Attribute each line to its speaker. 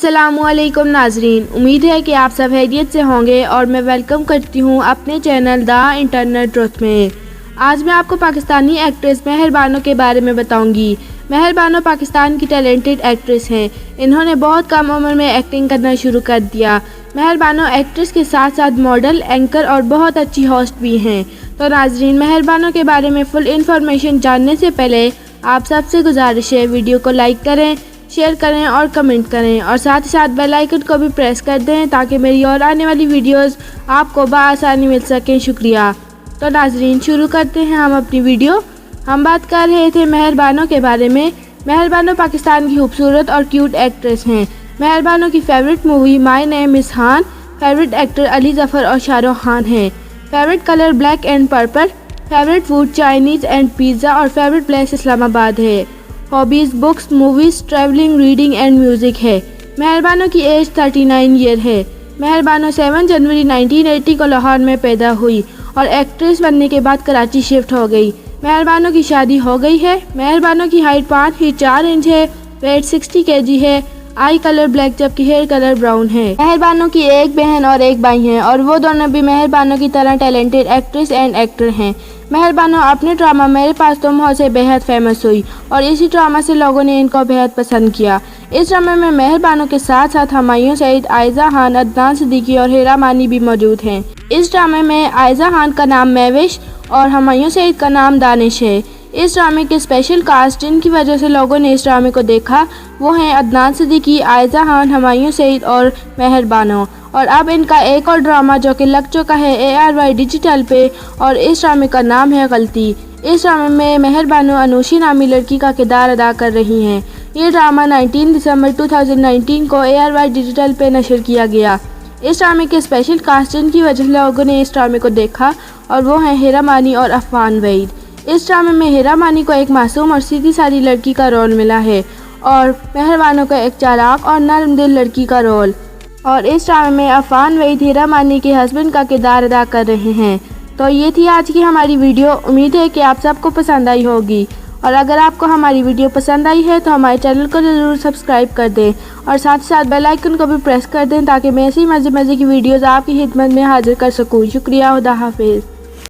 Speaker 1: अस्सलामुअलैकुम नाजरीन, उम्मीद है कि आप सब खैरियत से होंगे और मैं वेलकम करती हूँ अपने चैनल द इंटरनेट ट्रुथ में। आज मैं आपको पाकिस्तानी एक्ट्रेस मेहर बानो के बारे में बताऊंगी। मेहर बानो पाकिस्तान की टैलेंटेड एक्ट्रेस हैं। इन्होंने बहुत कम उम्र में एक्टिंग करना शुरू कर दिया। मेहर बानो एक्ट्रेस के साथ साथ मॉडल, एंकर और बहुत अच्छी होस्ट भी हैं। तो नाजरीन, मेहर बानो के बारे में फुल इन्फॉर्मेशन जानने से पहले आप सबसे गुजारिश है वीडियो को लाइक करें, शेयर करें और कमेंट करें और साथ ही साथ बेल आइकन को भी प्रेस कर दें ताकि मेरी और आने वाली वीडियोस आपको बआसानी मिल सकें। शुक्रिया। तो नाजरीन, शुरू करते हैं हम अपनी वीडियो। हम बात कर रहे थे मेहर बानो के बारे में। मेहर बानो पाकिस्तान की खूबसूरत और क्यूट एक्ट्रेस हैं। मेहर बानो की favourite movie my name is Khan, favourite actor Ali Zafar और शाहरुख खान हैं। Favourite colour black and purple, favourite food Chinese and pizza और फेवरेट प्लेस इस्लामाबाद है। Hobbies books, movies, travelling, reading and music है। मेहर बानो की एज 39 ईयर है। मेहर बानो 7 जनवरी 1980 को लाहौर में पैदा हुई और एक्ट्रेस बनने के बाद कराची शिफ्ट हो गई। मेहर बानो की शादी हो गई है। मेहर बानो की हाइट 5 फीट 4 इंच है। वेट 60 kg है। आई कलर ब्लैक जबकि हेयर कलर ब्राउन है। मेहर बानो की एक बहन और एक भाई हैं और वो दोनों भी मेहर बानो की तरह टैलेंटेड एक्ट्रेस एंड एक्टर हैं। मेहर बानो अपने ड्रामा मेरे पास तुम हो से बेहद फेमस हुई और इसी ड्रामा से लोगों ने इनको बेहद पसंद किया। इस ड्रामे में मेहर बानो के साथ साथ हुमायूं सईद, आयजा खान, अदनान सिद्दीकी और हीरा मानी भी मौजूद हैं। इस ड्रामे में आयजा खान का नाम महविश और हुमायूं सईद का नाम दानिश है। इस ड्रामे के स्पेशल कास्ट जिनकी वजह से लोगों ने इस ड्रामे को देखा वो हैं अदनान सिद्दीकी, आयजा खान, हुमायूं सईद और मेहर बानो। और अब इनका एक और ड्रामा जो कि लग चुका है ARY डिजिटल पे और इस ड्रामे का नाम है गलती। इस ड्रामे में मेहर बानो अनूशी नामी लड़की का किरदार अदा कर रही हैं। ये ड्रामा 19 दिसंबर 2019 को ARY डिजिटल पे नशर किया गया। इस ड्रामे के स्पेशल कास्ट जिनकी वजह से लोगों ने इस ड्रामे को देखा और वो हैं हीरा मानी और अफवान वहीद। इस ड्रामे में हीरा मानी को एक मासूम और सीधी सादी लड़की का रोल मिला है और मेहर बानो को एक चालाक और नर्म दिल लड़की का रोल। और इस ड्रामे में अफवान वहीद हीरा मानी के हस्बैंड का किरदार अदा कर रहे हैं। तो ये थी आज की हमारी वीडियो। उम्मीद है कि आप सबको पसंद आई होगी और अगर आपको हमारी वीडियो पसंद आई है तो हमारे चैनल को ज़रूर सब्सक्राइब कर दें और साथ ही साथ बेल आइकन को भी प्रेस कर दें ताकि मैं ऐसी मज़े की वीडियोज़ आपकी खिदमत में हाजिर कर सकूँ। शुक्रिया। खुदा हाफिज़।